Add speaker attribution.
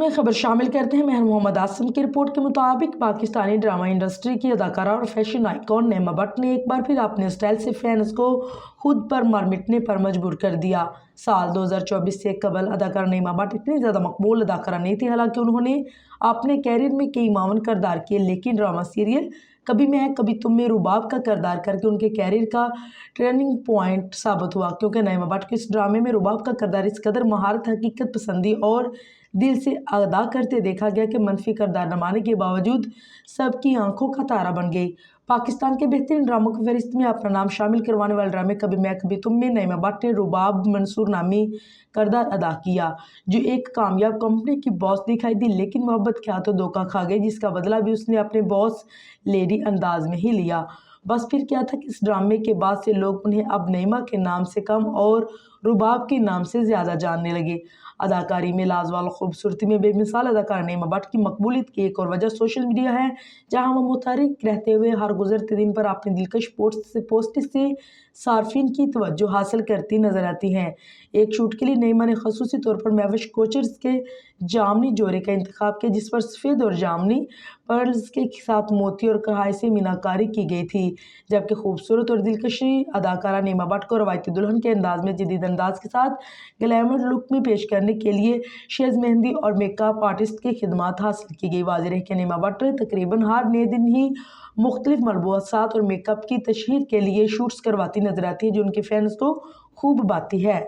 Speaker 1: में खबर शामिल करते हैं। महर मोहम्मद आसिम की रिपोर्ट के मुताबिक पाकिस्तानी ड्रामा इंडस्ट्री की अदाकारा और फैशन आइकॉन नईमा भट्ट ने एक बार फिर अपने स्टाइल से फैंस को खुद पर मर मिटने पर मजबूर कर दिया। साल 2024 से कबल अदाकारा नईमा भट्ट इतनी ज़्यादा मकबूल अदाकारा नहीं थी। हालांकि उन्होंने अपने कैरियर में कई मावन किरदार किए, लेकिन ड्रामा सीरियल कभी मैं कभी तुम में रुबाब का किरदार करके उनके कैरियर का टर्निंग पॉइंट साबित हुआ, क्योंकि नईमा भट्ट के इस ड्रामे में रुबाब का किरदार इस कदर महारत, हकीकत पसंदी और दिल से अदा करते देखा गया कि मनफी किरदार नमाने के बावजूद सबकी आंखों का तारा बन गई। पाकिस्तान के बेहतरीन ड्रामों की फहरिस्त में अपना नाम शामिल करवाने वाले ड्रामे कभी मैं कभी तुम में नईमा भट्ट ने रुबाब मंसूर नामी किरदार अदा किया, जो एक कामयाब कंपनी की बॉस दिखाई दी, लेकिन मोहब्बत के हाथों धोखा खा गई, जिसका बदला भी उसने अपने बॉस लेडी अंदाज में ही लिया। बस फिर क्या था कि इस ड्रामे के बाद से लोग उन्हें अब नईमा के नाम से कम और रुबाब के नाम से ज़्यादा जानने लगे। अदाकारी में लाजवाब खूबसूरती में बेमिसाल अदाकारा नईमा भट्ट की मकबूलियत की एक और वजह सोशल मीडिया है, जहां वो मुतहरिक रहते हुए हर गुजरते दिन पर अपनी दिलकश पोस्ट से सार्फिन की तवज्जो हासिल करती नजर आती हैं। एक शूट के लिए नईमा ने खसूसी तौर पर महविश कोचर्स के जामनी जोड़े का इंतखाब किया, जिस पर सफ़ेद और जामनी पर्ल्स के साथ मोती और कढ़ाई से मीनाकारी की गई थी, जबकि खूबसूरत और दिलकशी अदाकारा नईमा भट्ट को रवायती दुल्हन के अंदाज में जदीद अंदाज के साथ ग्लैमर लुक में पेश करने के लिए शेज मेहंदी और मेकअप आर्टिस्ट की खिदमात हासिल की गई। वाज़ेह रहे कि नईमा भट्ट तकरीबन हर नए दिन ही मुख्तलिफ मलबूसात और मेकअप की तशहीर के लिए शूट्स करवाती नजर आती है, जो उनके फैंस को खूब भाती है।